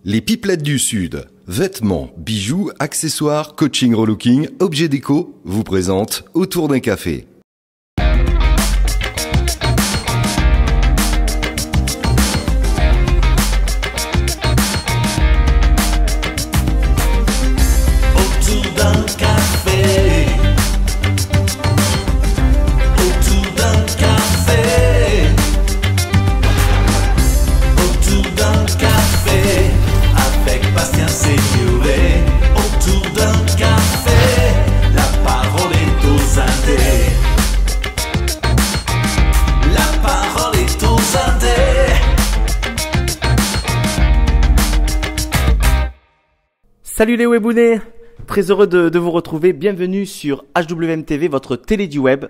Les Pipelettes du Sud, vêtements, bijoux, accessoires, coaching relooking, objets déco, vous présentent Autour d'un café. Autour d'un café. Autour d'un café. Autour d'un café. Avec Bastien Séguret. Autour d'un café. La parole est aux indés. La parole est aux indés. Salut les webounets, très heureux de vous retrouver, bienvenue sur HWM TV, votre télé du web.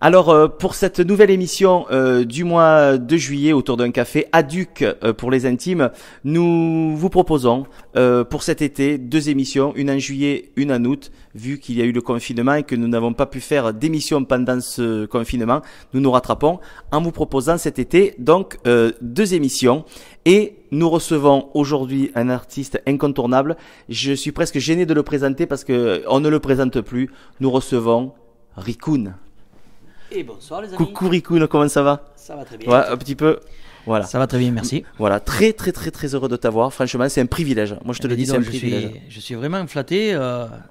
Alors pour cette nouvelle émission du mois de juillet autour d'un café Aduc pour les intimes, nous vous proposons pour cet été deux émissions, une en juillet, une en août, vu qu'il y a eu le confinement et que nous n'avons pas pu faire d'émission pendant ce confinement, nous nous rattrapons en vous proposant cet été donc deux émissions. Et nous recevons aujourd'hui un artiste incontournable. Je suis presque gêné de le présenter parce que on ne le présente plus. Nous recevons Rikun. Et bonsoir les amis. Coucou Rikun, comment ça va? Ça va très bien. Ouais, un petit peu. Voilà. Ça va très bien, merci. Voilà, très heureux de t'avoir. Franchement, c'est un privilège. Moi, je te le dis, c'est un je privilège. je suis vraiment flatté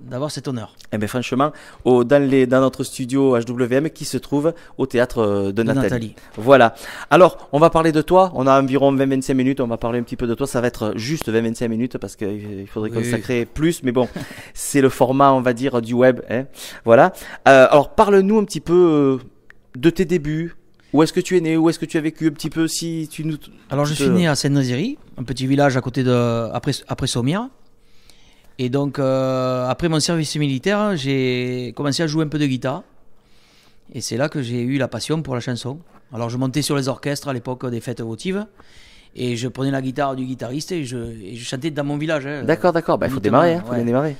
d'avoir cet honneur. Eh bien, franchement, dans notre studio HWM qui se trouve au théâtre de Nathalie. Voilà. Alors, on va parler de toi. On a environ 20-25 minutes. On va parler un petit peu de toi. Ça va être juste 20-25 minutes parce qu'il faudrait consacrer plus. Mais bon, c'est le format, on va dire, du web. Hein. Voilà. Alors, parle-nous un petit peu de tes débuts. Où est-ce que tu es né? Où est-ce que tu as vécu un petit peu si tu nous... Alors, je suis né à Sainte-Nazaire, un petit village à côté après Sommières. Et donc, après mon service militaire, j'ai commencé à jouer un peu de guitare. Et c'est là que j'ai eu la passion pour la chanson. Alors, je montais sur les orchestres à l'époque des fêtes votives. Et je prenais la guitare du guitariste et je chantais dans mon village. Hein, D'accord. Bah, il faut démarrer. Hein, faut bien démarrer.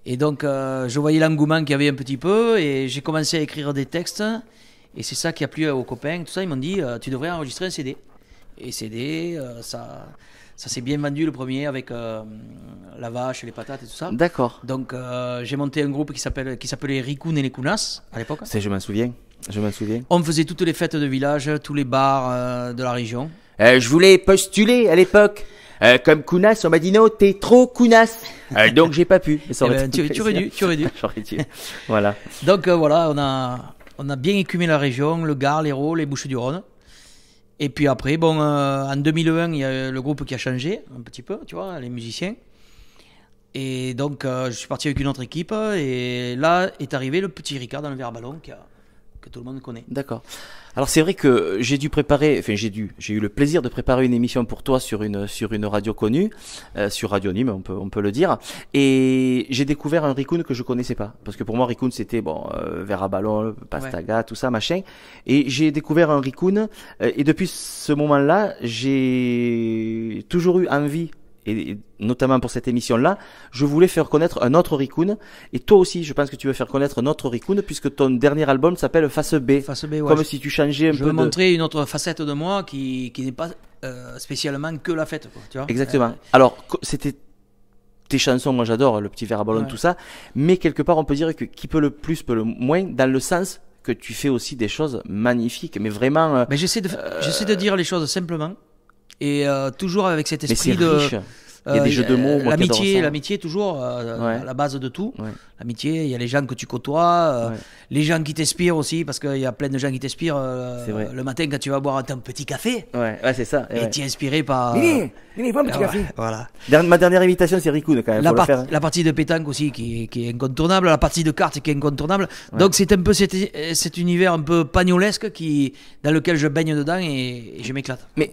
Et donc, je voyais l'engouement qu'il y avait un petit peu. Et j'ai commencé à écrire des textes. Et c'est ça qui a plu aux copains. Tout ça, ils m'ont dit, tu devrais enregistrer un CD. Et CD, ça s'est bien vendu le premier avec la vache, les patates et tout ça. D'accord. Donc, j'ai monté un groupe qui s'appelait Rikun et les Kounas à l'époque. Je m'en souviens. On faisait toutes les fêtes de village, tous les bars de la région. Je voulais postuler à l'époque. Comme Kounas, on m'a dit non, t'es trop Kounas. Donc j'ai pas pu. Mais ça aurait été tu aurais dû. J'aurais dû. Voilà. Donc voilà, on a bien écumé la région, le Gard, l'Hérault, les Bouches-du-Rhône. Et puis après, bon, en 2001, il y a le groupe qui a changé un petit peu, tu vois, les musiciens. Et donc, je suis parti avec une autre équipe. Et là est arrivé le petit Ricard dans le verre à ballon que tout le monde connaît. D'accord. Alors c'est vrai que j'ai eu le plaisir de préparer une émission pour toi sur une radio connue, sur Radio Nîmes, on peut le dire. Et j'ai découvert un Rikun que je connaissais pas, parce que pour moi Rikun c'était verre à ballon, pastaga, tout ça machin. Et j'ai découvert un Rikun et depuis ce moment-là, j'ai toujours eu envie. Et notamment pour cette émission-là, je voulais faire connaître un autre Rikun. Et toi aussi, je pense que tu veux faire connaître un autre Rikun, puisque ton dernier album s'appelle Face B. Face B, ouais. Comme si tu changeais un peu Je veux montrer une autre facette de moi qui n'est pas spécialement que la fête, quoi, tu vois. Exactement. Alors, c'était tes chansons, moi j'adore, le petit verre à ballon, tout ça. Mais quelque part, on peut dire que qui peut le plus, peut le moins, dans le sens que tu fais aussi des choses magnifiques. Mais vraiment... Mais j'essaie de dire les choses simplement. Et toujours avec cet esprit mais c'est riche. Il y a des jeux de mots. L'amitié toujours à la base de tout. Ouais. L'amitié, il y a les gens que tu côtoies, les gens qui t'inspirent aussi, parce qu'il y a plein de gens qui t'inspirent le matin quand tu vas boire ton petit café. Ouais, c'est ça. Et tu es inspiré par... Nini, prends un petit café. Voilà. Ma dernière invitation, c'est Rikun quand même. La partie de pétanque aussi qui est incontournable, la partie de cartes qui est incontournable. Ouais. Donc c'est un peu cet univers un peu pagnolesque dans lequel je baigne dedans et je m'éclate. Mais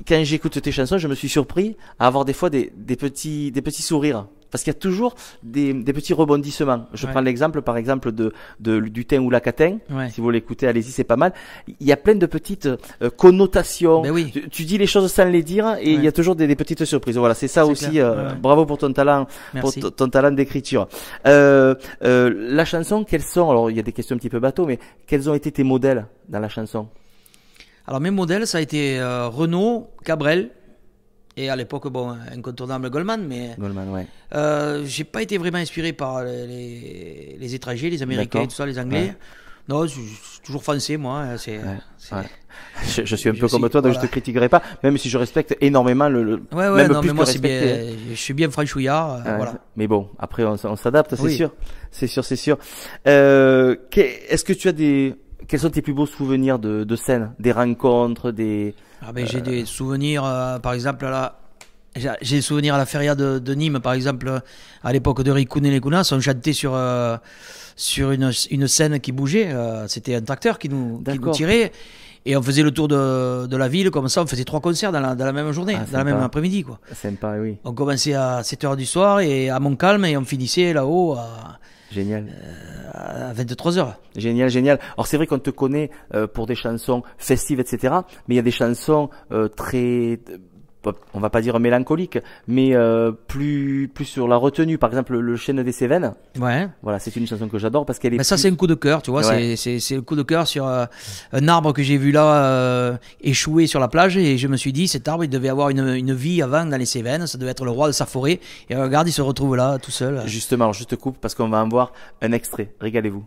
quand j'écoute tes chansons, je me suis surpris à avoir des fois des petits sourires. Parce qu'il y a toujours des petits rebondissements. Je prends l'exemple, par exemple, du thym ou la catin. Ouais. Si vous l'écoutez, allez-y, c'est pas mal. Il y a plein de petites connotations. Ben oui. Tu dis les choses sans les dire et il y a toujours des petites surprises. Voilà, c'est ça aussi. Bravo pour ton talent, pour ton talent d'écriture. La chanson, quels sont, alors il y a des questions un petit peu bateau, mais quels ont été tes modèles dans la chanson? Alors mes modèles, ça a été Renaud, Cabrel, Et à l'époque, bon, incontournable Goldman, mais Goldman, ouais. j'ai pas été vraiment inspiré par les étrangers, les Américains, D'accord. tout ça, les Anglais. Ouais. Non, je suis toujours français, moi. Ouais. Je suis un peu comme suis- toi, donc voilà. je te critiquerai pas, même si je respecte énormément Ouais, même non, plus mais que moi, c'est respecter. bien. Je suis bien franchouillard, Ouais, voilà. Mais bon, après on s'adapte, c'est Oui. sûr. C'est sûr, c'est sûr. Est-ce que tu as quels sont tes plus beaux souvenirs de scène, des rencontres, des Ah ben, j'ai des souvenirs, par exemple, j'ai des souvenirs à la feria de Nîmes, par exemple, à l'époque de Rikun et les Kounas, on chantait sur une scène qui bougeait. C'était un tracteur qui nous D'accord. tirait. Et on faisait le tour de la ville, comme ça, on faisait 3 concerts dans la même journée, Ah, dans la même sympa. après-midi, quoi. sympa, oui, On commençait à 7h du soir et à Montcalm et on finissait là-haut génial. à 23h. Génial, génial. Alors c'est vrai qu'on te connaît pour des chansons festives, etc. Mais il y a des chansons très, on va pas dire mélancoliques, mais plus sur la retenue. Par exemple, le Chêne des Cévennes. Ouais. Voilà, c'est une chanson que j'adore parce qu'elle est. Mais ça, plus- c'est un coup de cœur, tu vois. Ouais. C'est le coup de cœur sur un arbre que j'ai vu là échoué sur la plage. Et je me suis dit, cet arbre, il devait avoir une vie avant dans les Cévennes. Ça devait être le roi de sa forêt. Et regarde, il se retrouve là, tout seul. Justement, alors je te coupe parce qu'on va en voir un extrait. Régalez-vous.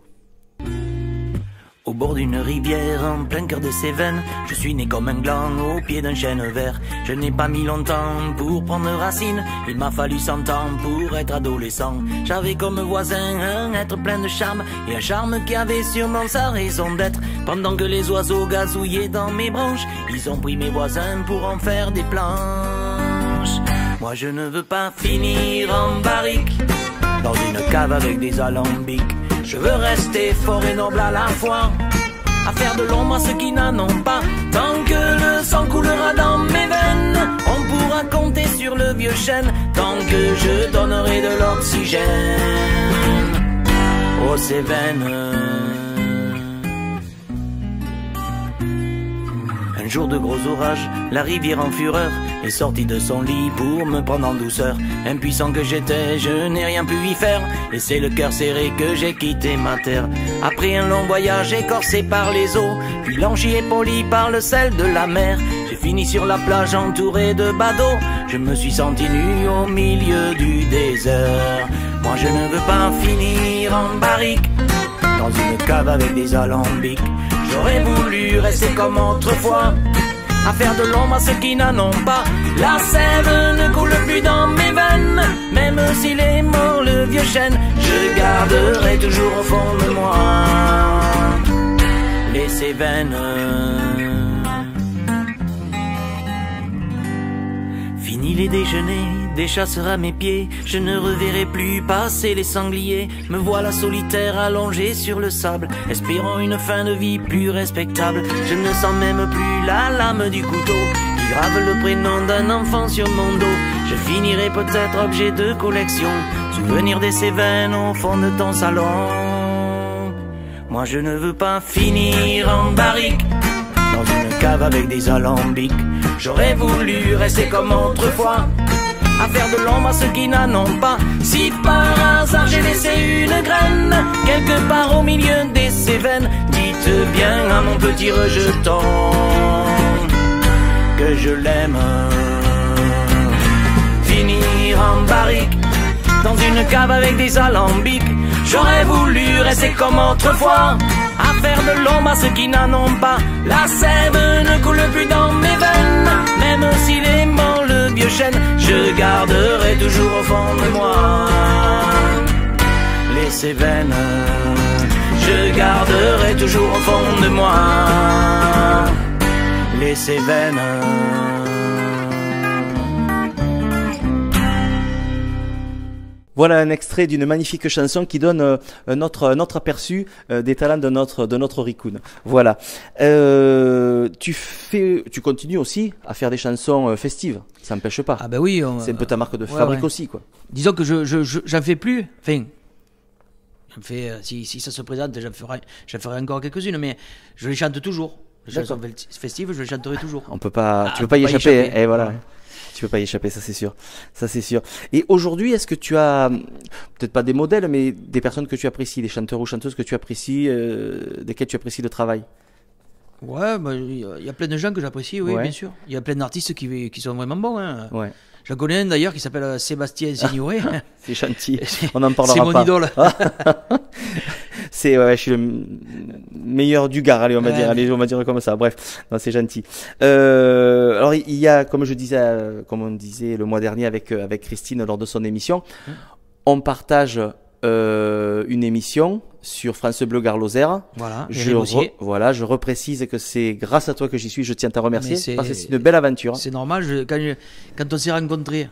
Au bord d'une rivière, en plein cœur des Cévennes, je suis né comme un gland au pied d'un chêne vert. Je n'ai pas mis longtemps pour prendre racine, il m'a fallu 100 ans pour être adolescent. J'avais comme voisin un être plein de charme, et un charme qui avait sûrement sa raison d'être. Pendant que les oiseaux gazouillaient dans mes branches, ils ont pris mes voisins pour en faire des planches. Moi je ne veux pas finir en barrique, dans une cave avec des alambics. Je veux rester fort et noble à la fois, à faire de l'ombre à ceux qui n'en ont pas. Tant que le sang coulera dans mes veines, on pourra compter sur le vieux chêne. Tant que je donnerai de l'oxygène aux Cévennes. Un jour de gros orage, la rivière en fureur est sortie de son lit pour me prendre en douceur. Impuissant que j'étais, je n'ai rien pu y faire, et c'est le cœur serré que j'ai quitté ma terre. Après un long voyage écorcé par les eaux, puis blanchi et poli par le sel de la mer, j'ai fini sur la plage entouré de badauds. Je me suis senti nu au milieu du désert. Moi je ne veux pas finir en barrique, dans une cave avec des alambics. J'aurais voulu rester comme autrefois, à faire de l'ombre à ceux qui n'en ont pas. La sève ne coule plus dans mes veines, même s'il est mort le vieux chêne. Je garderai toujours au fond de moi les Cévennes. Fini les déjeuners, des chasseurs à mes pieds, je ne reverrai plus passer les sangliers. Me voilà solitaire allongé sur le sable, espérant une fin de vie plus respectable. Je ne sens même plus la lame du couteau qui grave le prénom d'un enfant sur mon dos. Je finirai peut-être objet de collection, souvenir des Cévennes au fond de ton salon. Moi je ne veux pas finir en barrique, dans une cave avec des alambics. J'aurais voulu rester comme autrefois, à faire de l'ombre à ceux qui n'en ont pas. Si par hasard j'ai laissé une graine quelque part au milieu des Cévennes, dites bien à mon petit rejeton que je l'aime. Finir en barrique, dans une cave avec des alambics. J'aurais voulu rester comme autrefois, à faire de l'ombre à ceux qui n'en ont pas. La sève ne coule plus dans mes veines, même s'il est mort le vieux chêne. Je garderai toujours au fond de moi les Cévennes. Je garderai toujours au fond de moi les Cévennes. Voilà un extrait d'une magnifique chanson qui donne un autre aperçu des talents de notre Rikun. Voilà. Tu continues aussi à faire des chansons festives. Ça n'empêche pas. Ah ben oui. C'est un peu ta marque de fabrique ouais. aussi, quoi. Disons que j'en fais plus. Enfin, j'en fais, si ça se présente, j'en ferai encore quelques-unes, mais je les chante toujours. Les chansons festives, je les chanterai toujours. On peut pas, tu peux pas y pas y échapper. échapper. Et voilà. Ouais. Tu peux pas y échapper, ça c'est sûr. Ça c'est sûr. Et aujourd'hui, est-ce que tu as, peut-être pas des modèles, mais des personnes que tu apprécies, des chanteurs ou chanteuses que tu apprécies, desquels tu apprécies le travail? Ouais, bah, il y a plein de gens que j'apprécie, oui, Ouais. bien sûr. Il y a plein d'artistes qui sont vraiment bons. Hein. Ouais. J'en connais un d'ailleurs qui s'appelle Sébastien Signoret. C'est gentil. On en parlera C'est mon pas. idole. C'est je suis le meilleur du Gard, allez on va Ouais. dire, allez on va dire comme ça. Bref, non c'est gentil. Alors il y a, comme je disais, comme on disait le mois dernier avec Christine lors de son émission, on partage une émission sur France Bleu Gard Lozère. Voilà, Voilà, je reprécise que c'est grâce à toi que j'y suis. Je tiens à te remercier parce que c'est une c'est belle aventure. C'est normal, quand on s'est rencontrés.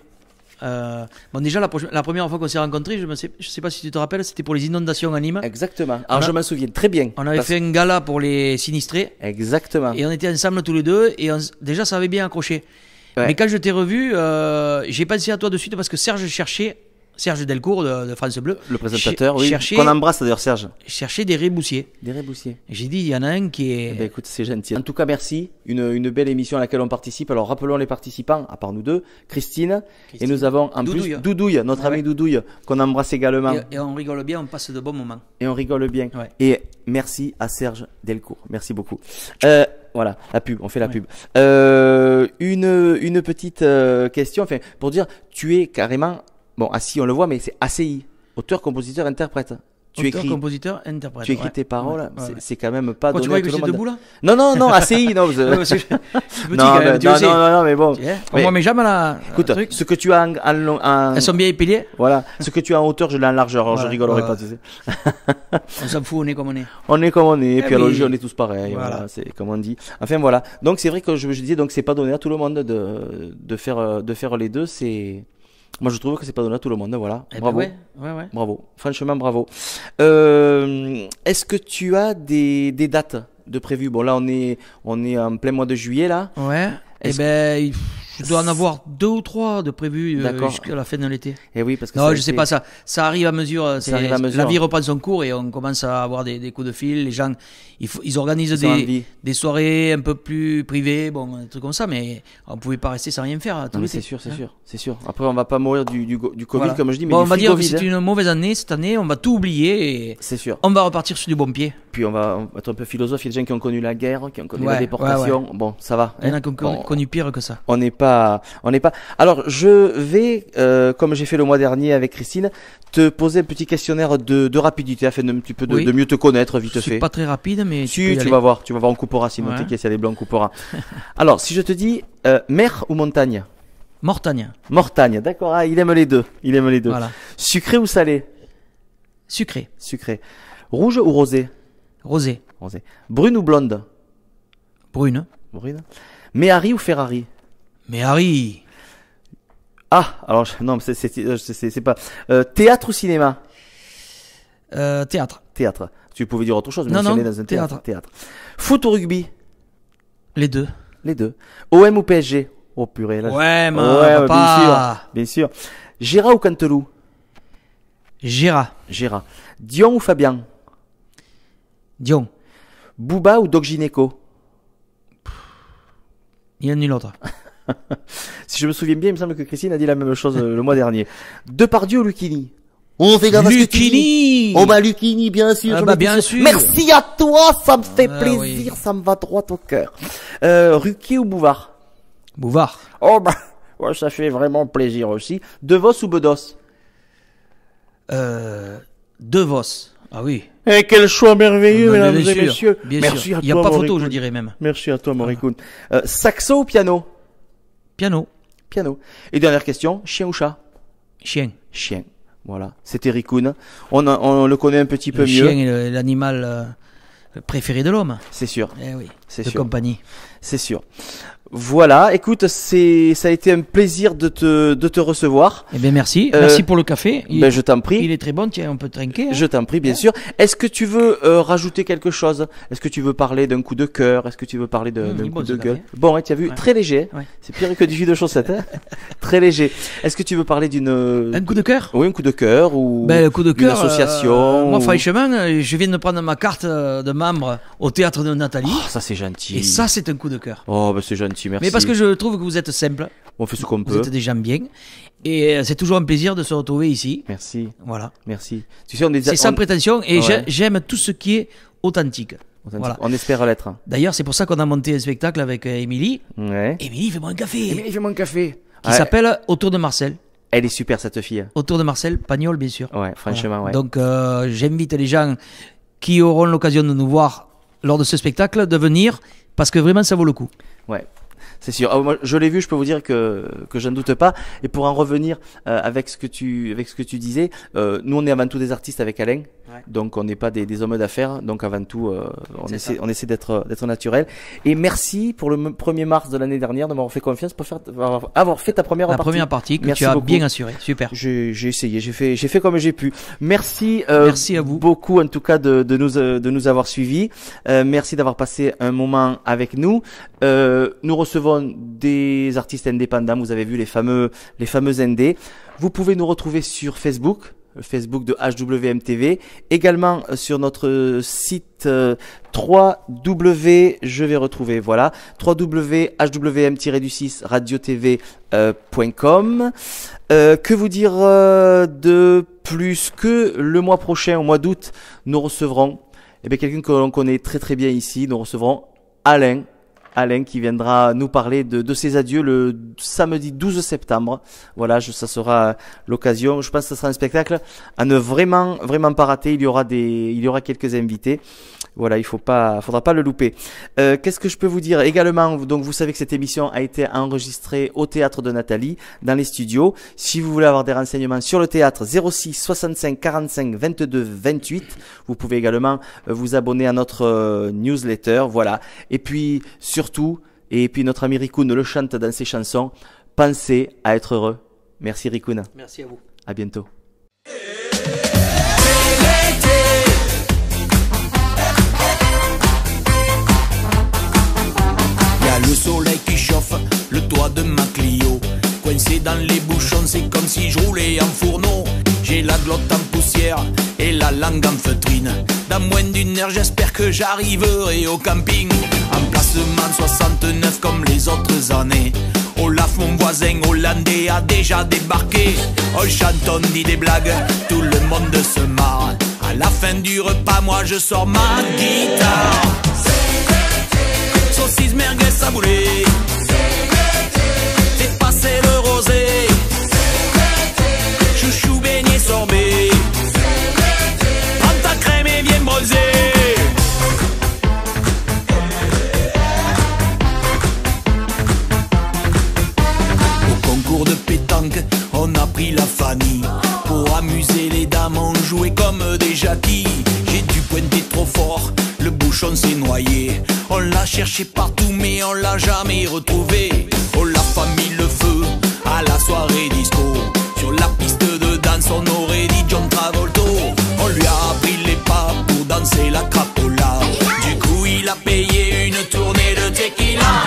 Bon, déjà, la première fois qu'on s'est rencontrés, je sais pas si tu te rappelles, c'était pour les inondations à Nîmes. Exactement. Alors je m'en souviens très bien. On avait fait un gala pour les sinistrés. Exactement. Et on était ensemble tous les deux. Et déjà, ça avait bien accroché. Ouais. Mais quand je t'ai revu, j'ai pensé à toi de suite parce que Serge Delcourt de France Bleu, Le présentateur, oui. cherchait, Qu'on embrasse d'ailleurs, Serge. cherchait des réboussiers. Des Réboussiers. Et j'ai dit, il y en a un qui est. Eh ben, écoute, c'est gentil. En tout cas, merci. Une belle émission à laquelle on participe. Alors, rappelons les participants, à part nous deux, Christine. Et nous avons en Doudouille. plus Doudouille, notre ami Ouais. Doudouille, qu'on embrasse également. Et on rigole bien, on passe de bons moments. Et on rigole bien. Ouais. Et merci à Serge Delcourt. Merci beaucoup. Voilà, la pub, on fait la Ouais. pub. Une petite question, enfin, pour dire, tu es carrément, bon, assis, on le voit, mais c'est ACI, auteur, compositeur, interprète. Tu Auteur, écris, compositeur, interprète. tu écris ouais. tes paroles, Ouais, ouais, ouais. c'est quand même pas Quoi, tu donné à croyais que tout le j'étais monde. debout là Non, ACI, non. Ouais, parce que je suis petit Non, quand même, mais- tu le sais. non, mais bon. Tu sais, Mais- moi, mes jambes là. Écoute, truc, ce que tu as en elles sont bien épilées. voilà, ce que tu as en hauteur, je l'ai en largeur, alors je Voilà, rigolerai voilà. pas, tu sais. On s'en fout, on est comme on est. On est comme on est, et puis à oui. l'origine, on est tous pareils, Voilà. voilà, c'est comme on dit. Enfin voilà. Donc c'est vrai que je disais, donc c'est pas donné à tout le monde de faire les deux, c'est, moi je trouve que c'est pas donné à tout le monde, voilà. Eh ben Bravo. ouais. Bravo. Franchement, bravo. Est-ce que tu as des dates de prévues? Bon là, on est en plein mois de juillet là. Ouais. Et Est-ce ben, je dois en avoir 2 ou 3 de prévus D'accord. jusqu'à la fin de l'été. Eh oui, parce que Non, ça je sais fait- pas, ça arrive à mesure. arrive à mesure. La vie reprend son cours et on commence à avoir des coups de fil. Les gens, ils organisent Ils ont envie. des soirées un peu plus privées, bon, un truc comme ça, mais on pouvait pas rester sans rien faire tout Non, mais l'été. c'est sûr. Après, on va pas mourir du Covid, Voilà. comme je dis, mais Bon, du on va dire que frigo c'est vide, hein. une mauvaise année cette année, on va tout oublier et C'est sûr. on va repartir sur du bon pied. Puis on va être un peu philosophe. Il y a des gens qui ont connu la guerre, qui ont connu la Ouais, déportation. Bon, ça va. Il y en hein. a qui ont On- connu pire que ça. On n'est pas. Alors, je vais, comme j'ai fait le mois dernier avec Christine, te poser un petit questionnaire de rapidité afin d'un petit peu Oui. de mieux te connaître vite Je fait. suis pas très rapide, mais Si, peux y tu aller. vas voir, on coupera. Sinon, Ouais. t'inquiète, s'il y a des blancs, on coupera. Alors, si je te dis mer ou montagne? Mortagne, Mortagne, d'accord. Ah, il aime les deux. voilà. Sucré ou salé? Sucré, Sucré. Rouge ou rosé? rosé, Rosé. Brune ou blonde? brune. Brune. Méhari ou Ferrari? Mais Harry, Ah, alors non, c'est pas théâtre ou cinéma? théâtre, Théâtre. Tu pouvais dire autre chose, mais Non, si on non, est dans un théâtre. théâtre. Foot ou rugby? les deux. Les deux. OM ou PSG? Oh purée, là. Ouais, mais Ouais, papa. bien sûr. Gérard ou Canteloup? Gérard, Gérard. Dion ou Fabien? Dion, Booba ou Doc Gineco? il y en a nul autre. Si je me souviens bien, il me semble que Christine a dit la même chose le mois dernier. Depardieu ou Lucchini? On fait gaffe à ce que tu dis. Lucchini. Oh bah Lucchini, bien sûr. Ah j'en bah, étais bien sûr. sûr. Merci à toi, ça me fait Ah plaisir, oui. ça me va droit au cœur. Ruquier ou Bouvard? Bouvard, Oh bah, ouais, ça fait vraiment plaisir aussi. Devos ou Bedos? De Vos. Ah oui. Eh, quel choix merveilleux, Ah, mesdames bien et sûr, messieurs. bien Merci sûr. à Il n'y a toi, pas Mauricoun. photo, je dirais même. Merci à toi, Mauricoun. Saxo ou piano? Piano, Piano. Et dernière question, chien ou chat? chien. Chien. Voilà, c'était Ricoun. On le connaît un petit peu Le mieux. chien est l'animal préféré de l'homme. C'est sûr, Eh oui. c'est De sûr, compagnie. c'est sûr. Voilà, écoute, ça a été un plaisir de te recevoir. Eh bien, merci. Euh, Merci pour le café. Ben, je t'en prie. Il est très bon, tiens, on peut trinquer. hein. Je t'en prie, bien sûr. Est-ce que tu veux rajouter quelque chose? Est-ce que tu veux parler d'un coup de cœur? Est-ce que tu veux parler d'un il est coup bon, de ce gueule? café. Bon, tu as vu, Ouais. très léger. Ouais. C'est pire que du jus de chaussette. Hein. Très léger. Est-ce que tu veux parler d'une... Un coup de cœur. Oui, un coup de cœur ou Ben, le coup de d'une cœur. association Moi, ou- franchement, je viens de prendre ma carte de membre au théâtre de Nathalie. Oh, ça c'est gentil. et ça, c'est un coup de cœur. Oh, ben c'est gentil, merci. Mais parce que je trouve que vous êtes simple, On fait ce qu'on vous peut. êtes des gens bien. Et c'est toujours un plaisir de se retrouver ici. Merci, Voilà. merci. Tu sais, on est... C'est sans prétention et Ouais. j'aime tout ce qui est authentique. authentique. Voilà. On espère l'être. D'ailleurs, c'est pour ça qu'on a monté un spectacle avec Émilie. Ouais. Émilie, fais-moi un café. Émilie, fais-moi un café. Qui s'appelle Autour de Marcel. Elle est super, cette fille. Autour de Marcel, Pagnol, bien sûr. Ouais, franchement, Voilà. ouais. Donc, j'invite les gens qui auront l'occasion de nous voir lors de ce spectacle de venir parce que vraiment, ça vaut le coup. Ouais. C'est sûr. Ah, moi, je l'ai vu, je peux vous dire que je ne doute pas. Et pour en revenir avec ce que tu disais, nous on est avant tout des artistes avec Alain, donc on n'est pas des hommes d'affaires. Donc avant tout, on essaie d'être naturel. Et merci pour le 1er mars de l'année dernière de m'avoir fait confiance pour avoir fait ta première partie. La première partie que merci tu as beaucoup. bien assurée. Super. J'ai essayé, j'ai fait comme j'ai pu. Merci, merci à vous beaucoup en tout cas de nous avoir suivis. Merci d'avoir passé un moment avec nous. Nous recevons des artistes indépendants. Vous avez vu les fameux indés. Vous pouvez nous retrouver sur Facebook, le Facebook de HWMTV, également sur notre site www.hwm-radio-tv.com. Que vous dire de plus que le mois prochain, au mois d'août, nous recevrons quelqu'un que l'on connaît très très bien ici. Nous recevrons Alain qui viendra nous parler de ses adieux le samedi 12 septembre. Voilà, ça sera l'occasion. Je pense que ce sera un spectacle à ne vraiment pas rater. Il y aura quelques invités. Voilà, faudra pas le louper. Qu'est-ce que je peux vous dire également? Donc, vous savez que cette émission a été enregistrée au théâtre de Nathalie, dans les studios. Si vous voulez avoir des renseignements sur le théâtre, 06 65 45 22 28. Vous pouvez également vous abonner à notre newsletter. Voilà. Et puis, surtout, notre ami Rikun le chante dans ses chansons. Pensez à être heureux. Merci Rikun. Merci à vous. À bientôt. Le soleil qui chauffe le toit de ma Clio. Coincé dans les bouchons, c'est comme si je roulais en fourneau. J'ai la glotte en poussière et la langue en feutrine. Dans moins d'une heure, j'espère que j'arriverai au camping. Emplacement 69 comme les autres années. Olaf, mon voisin hollandais, a déjà débarqué. On chante, on dit des blagues, tout le monde se marre. À la fin du repas, moi je sors ma guitare. Saucisse, merguez, saboulé. Fais passer le rosé. Chouchou, beignet, sorbet. Prends ta crème et viens brosser. Au concours de pétanque, on a pris la Fanny. Pour amuser les dames, on jouait comme des jackies. J'ai dû pointer trop fort, le bouchon s'est noyé. On l'a cherché partout mais on l'a jamais retrouvé. On l'a pas mis le feu à la soirée disco. Sur la piste de danse on aurait dit John Travolta. On lui a appris les pas pour danser la crapola. Du coup il a payé une tournée de tequila.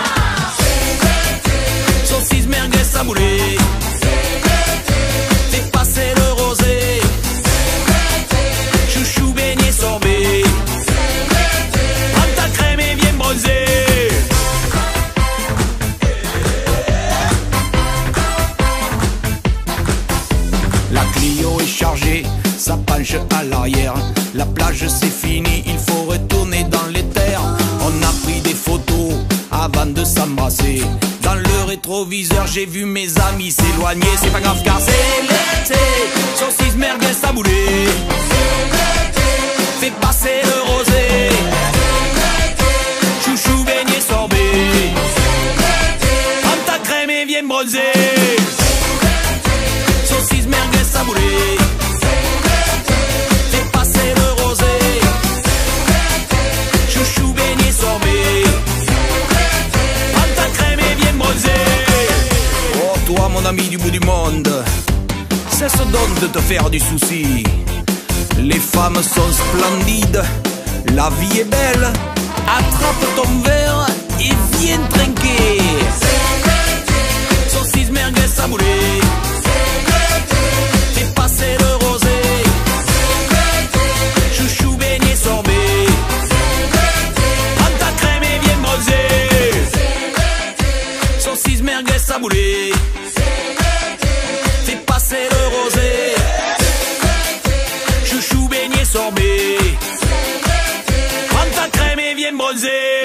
Saucisse, merguez, saboulé. Fais passer le rosé. Chouchou, beignet, sorbet. La Clio est chargée, ça penche à l'arrière. La plage c'est fini, il faut retourner dans les terres. On a pris des photos avant de s'embrasser. Dans le rétroviseur j'ai vu mes amis s'éloigner. C'est pas grave car c'est l'été. Saucisse, merguez, saboulé. Fais passer le rosé. Chouchou, beignet, sorbet. Prends ta crème et viens bronzer. Saucisse, merguez, saboulé. Fais passer le rosé. Chouchou, beignet, sorbet. Prends ta crème et viens bronzer. Oh toi mon ami du bout du monde, cesse donc de te faire du souci. Les femmes sont splendides, la vie est belle. Attrape ton verre et viens trinquer. Saucisse, merguez, saboulé. Fais passer le rosé. Chouchou, beignet, sorbet. Prends ta crème et viens brosser. Saucisse, merguez, saboulé. Fais passer le rosé. Chouchou, beignet, sorbet. Prends ta crème et rosé.